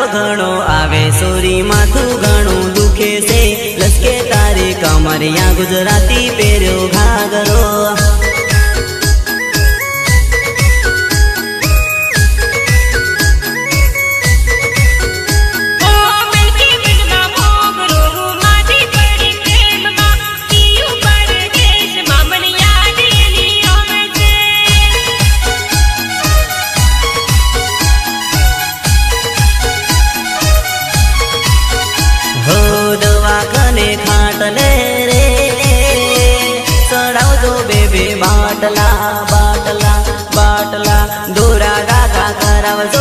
ઘણો આવે સોરી માથું ઘણું દુખે છે લસકે તારી કમરિયા ગુજરાતી પહેર્યો ઘાઘરો बाटला बाटला बाटला दोरा गागा करावजो